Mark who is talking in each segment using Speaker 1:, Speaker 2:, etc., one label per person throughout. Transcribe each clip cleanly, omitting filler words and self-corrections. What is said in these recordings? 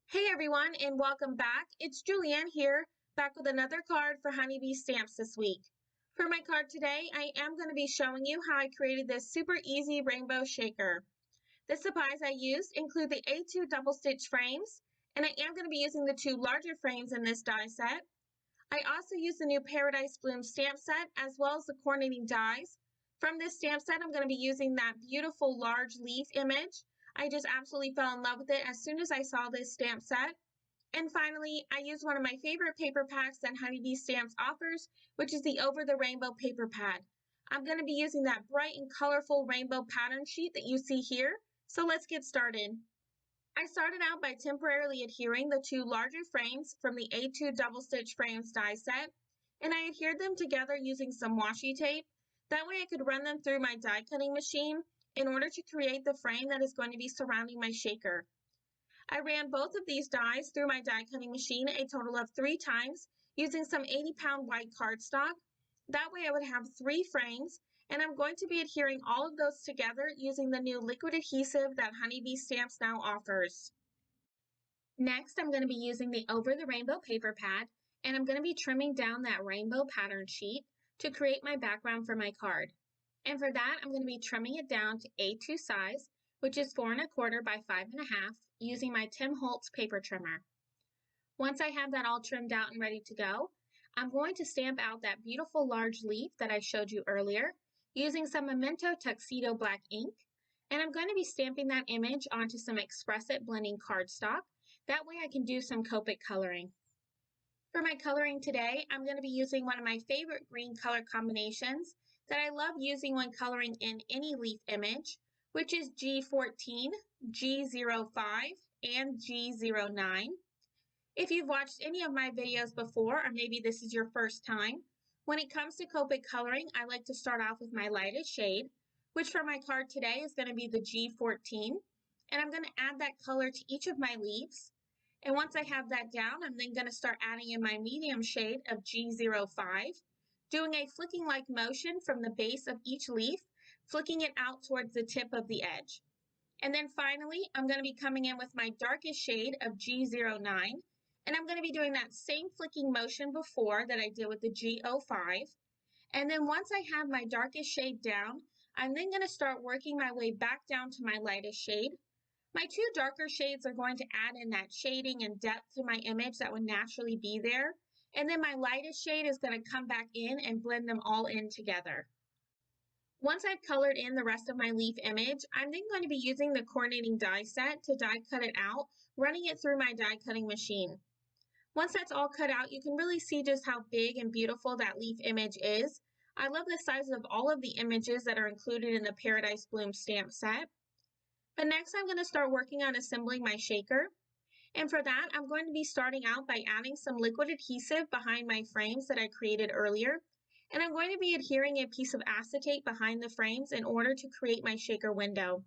Speaker 1: Hey everyone, and welcome back. It's Julianne here, back with another card for Honeybee Stamps this week. For my card today, I am going to be showing you how I created this super easy rainbow shaker. The supplies I used include the A2 double stitch frames, and I am going to be using the two larger frames in this die set. I also used the new Paradise Bloom stamp set as well as the coordinating dies. From this stamp set, I'm going to be using that beautiful large leaf image. I just absolutely fell in love with it as soon as I saw this stamp set. And finally, I used one of my favorite paper packs that Honeybee Stamps offers, which is the Over the Rainbow paper pad. I'm going to be using that bright and colorful rainbow pattern sheet that you see here. So let's get started. I started out by temporarily adhering the two larger frames from the A2 double stitch frames die set, and I adhered them together using some washi tape. That way I could run them through my die cutting machine in order to create the frame that is going to be surrounding my shaker. I ran both of these dies through my die cutting machine a total of 3 times using some 80-pound white cardstock. That way I would have 3 frames, and I'm going to be adhering all of those together using the new liquid adhesive that Honeybee Stamps now offers. Next, I'm going to be using the Over the Rainbow paper pad, and I'm going to be trimming down that rainbow pattern sheet to create my background for my card. And for that, I'm going to be trimming it down to A2 size, which is 4 1/4 by 5 1/2, using my Tim Holtz paper trimmer. Once I have that all trimmed out and ready to go, I'm going to stamp out that beautiful large leaf that I showed you earlier using some Memento Tuxedo black ink, and I'm going to be stamping that image onto some Express It blending cardstock. That way I can do some Copic coloring. For my coloring today, I'm going to be using one of my favorite green color combinations that I love using when coloring in any leaf image, which is G14, G05, and G09. If you've watched any of my videos before, or maybe this is your first time, when it comes to Copic coloring, I like to start off with my lightest shade, which for my card today is going to be the G14, and I'm going to add that color to each of my leaves. And once I have that down, I'm then going to start adding in my medium shade of G05, doing a flicking-like motion from the base of each leaf, flicking it out towards the tip of the edge. And then finally, I'm going to be coming in with my darkest shade of G09, and I'm going to be doing that same flicking motion before that I did with the G05. And then once I have my darkest shade down, I'm then going to start working my way back down to my lightest shade. My 2 darker shades are going to add in that shading and depth to my image that would naturally be there. And then my lightest shade is going to come back in and blend them all in together. Once I've colored in the rest of my leaf image, I'm then going to be using the coordinating die set to die cut it out, running it through my die cutting machine. Once that's all cut out, you can really see just how big and beautiful that leaf image is. I love the size of all of the images that are included in the Paradise Bloom stamp set. But next I'm going to start working on assembling my shaker. And for that, I'm going to be starting out by adding some liquid adhesive behind my frames that I created earlier. And I'm going to be adhering a piece of acetate behind the frames in order to create my shaker window.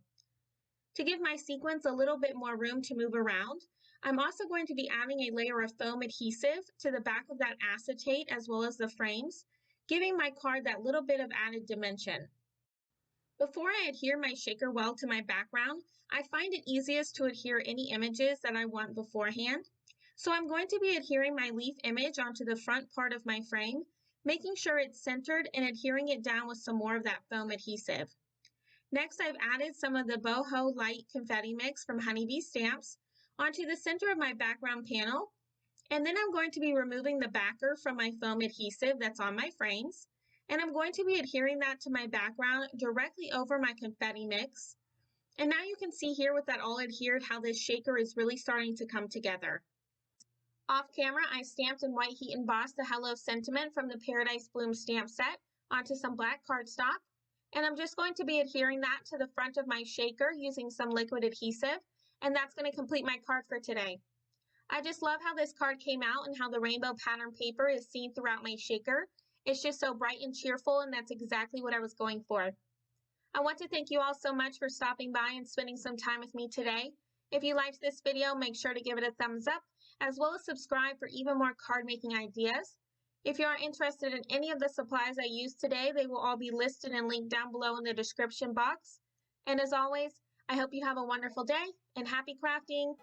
Speaker 1: To give my sequins a little bit more room to move around, I'm also going to be adding a layer of foam adhesive to the back of that acetate as well as the frames, giving my card that little bit of added dimension. Before I adhere my shaker well to my background, I find it easiest to adhere any images that I want beforehand. So I'm going to be adhering my leaf image onto the front part of my frame, making sure it's centered and adhering it down with some more of that foam adhesive. Next, I've added some of the Boho Light Confetti Mix from Honeybee Stamps onto the center of my background panel, and then I'm going to be removing the backer from my foam adhesive that's on my frames, and I'm going to be adhering that to my background directly over my confetti mix. And now you can see here with that all adhered how this shaker is really starting to come together. Off camera, I stamped and white heat embossed the Hello sentiment from the Paradise Bloom stamp set onto some black cardstock. And I'm just going to be adhering that to the front of my shaker using some liquid adhesive, and that's going to complete my card for today. I just love how this card came out and how the rainbow pattern paper is seen throughout my shaker. It's just so bright and cheerful, and that's exactly what I was going for. I want to thank you all so much for stopping by and spending some time with me today. If you liked this video, make sure to give it a thumbs up, as well as subscribe for even more card making ideas. If you are interested in any of the supplies I used today, they will all be listed and linked down below in the description box. And as always, I hope you have a wonderful day and happy crafting!